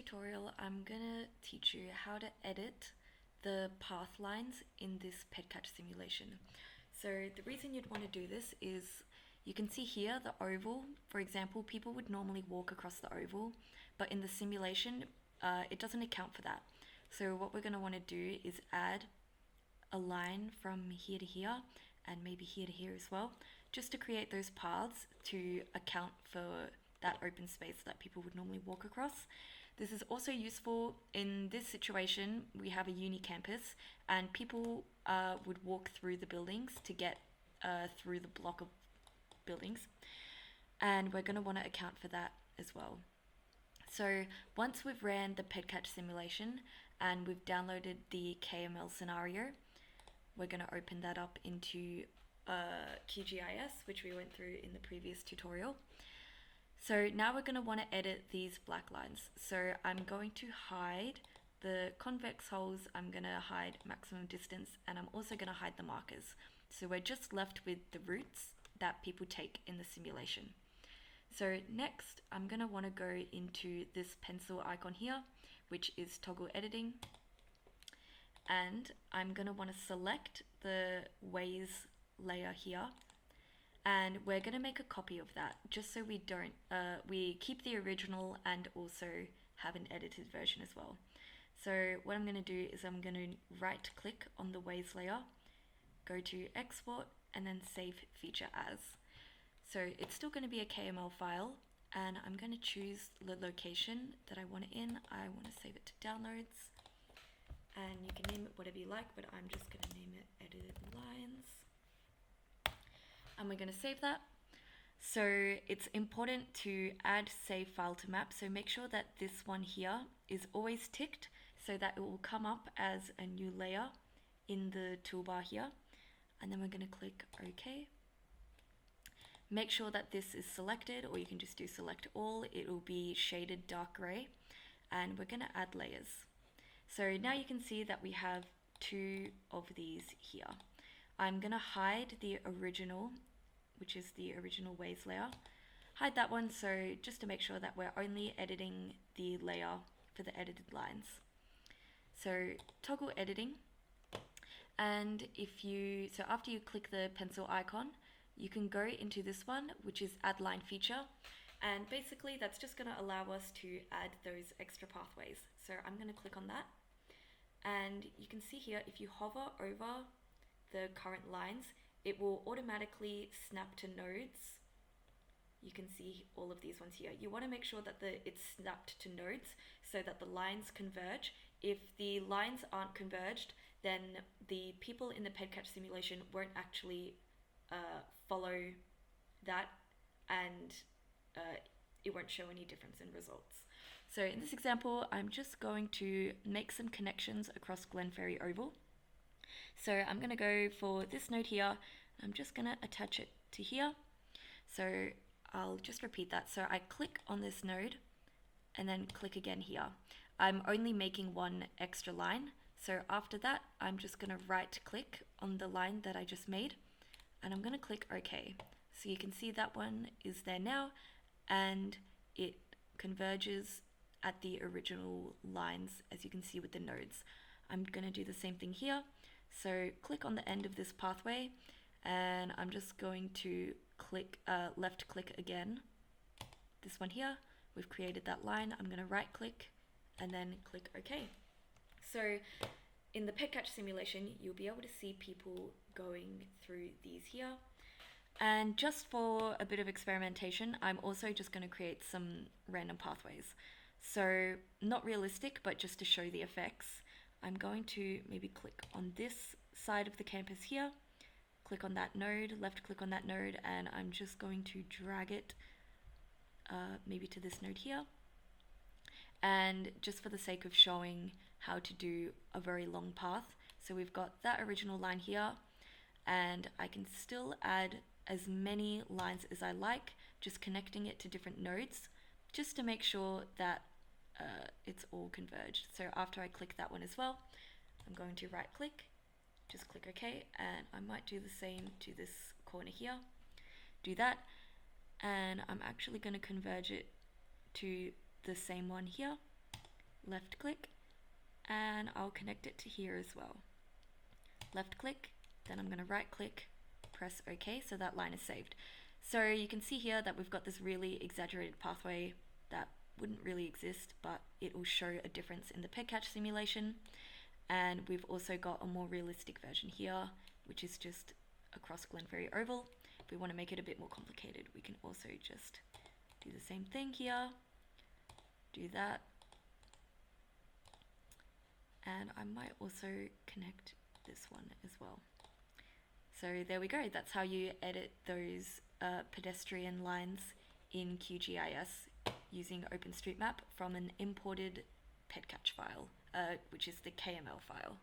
tutorial, I'm gonna teach you how to edit the path lines in this Pedcatch simulation. So the reason you'd want to do this is you can see here the oval. For example, people would normally walk across the oval, but in the simulation, it doesn't account for that. So what we're gonna want to do is add a line from here to here and maybe here to here as well, just to create those paths to account for that open space that people would normally walk across. This is also useful in this situation. We have a uni campus and people would walk through the buildings to get through the block of buildings, and we're going to want to account for that as well. So once we've ran the Pedcatch simulation and we've downloaded the KML scenario, we're going to open that up into QGIS, which we went through in the previous tutorial. So now we're going to want to edit these black lines. So I'm going to hide the convex holes, I'm going to hide maximum distance, and I'm also going to hide the markers. So we're just left with the routes that people take in the simulation. So next, I'm going to want to go into this pencil icon here, which is toggle editing. And I'm going to want to select the ways layer here. And we're going to make a copy of that just so we don't, we keep the original and also have an edited version as well. So what I'm going to do is I'm going to right click on the ways layer, go to export, and then save feature as. So it's still going to be a KML file, and I'm going to choose the location that I want it in. I want to save it to downloads, and you can name it whatever you like, but I'm just going to name it edited lines. And we're going to save that. So it's important to add save file to map. So make sure that this one here is always ticked so that it will come up as a new layer in the toolbar here. And then we're going to click OK. Make sure that this is selected, or you can just do select all. It will be shaded dark gray. And we're going to add layers. So now you can see that we have two of these here. I'm going to hide the original, which is the original ways layer. Hide that one, so just to make sure that we're only editing the layer for the edited lines. So toggle editing, and so after you click the pencil icon, you can go into this one, which is add line feature, and basically that's just going to allow us to add those extra pathways. So I'm going to click on that, and you can see here if you hover over the current lines, it will automatically snap to nodes. You can see all of these ones here. You want to make sure that it's snapped to nodes so that the lines converge. If the lines aren't converged, then the people in the Pedcatch simulation won't actually follow that, and it won't show any difference in results. So in this example, I'm just going to make some connections across Glenferrie Oval. So I'm going to go for this node here. I'm just going to attach it to here. So I'll just repeat that. So I click on this node and then click again here. I'm only making one extra line. So after that, I'm just going to right click on the line that I just made, and I'm going to click OK. So you can see that one is there now, and it converges at the original lines, as you can see with the nodes. I'm going to do the same thing here. So click on the end of this pathway, and I'm just going to click left click again. This one here, we've created that line. I'm going to right click and then click OK. So in the Pedcatch simulation, you'll be able to see people going through these here. And just for a bit of experimentation, I'm also just going to create some random pathways. So not realistic, but just to show the effects. I'm going to maybe click on this side of the campus here, click on that node, left click on that node, and I'm just going to drag it maybe to this node here. And just for the sake of showing how to do a very long path, so we've got that original line here, and I can still add as many lines as I like, just connecting it to different nodes, just to make sure that it's all converged. So after I click that one as well, I'm going to right click, just click OK, and I might do the same to this corner here. Do that, and I'm actually going to converge it to the same one here. left click, and I'll connect it to here as well. Left click, then I'm going to right click, press OK, so that line is saved. So you can see here that we've got this really exaggerated pathway that wouldn't really exist, but it will show a difference in the Pedcatch simulation. And we've also got a more realistic version here, which is just across Glenferrie Oval. If we want to make it a bit more complicated, we can also just do the same thing here, do that. And I might also connect this one as well. So there we go, that's how you edit those pedestrian lines in QGIS using OpenStreetMap from an imported Pedcatch file, which is the KML file.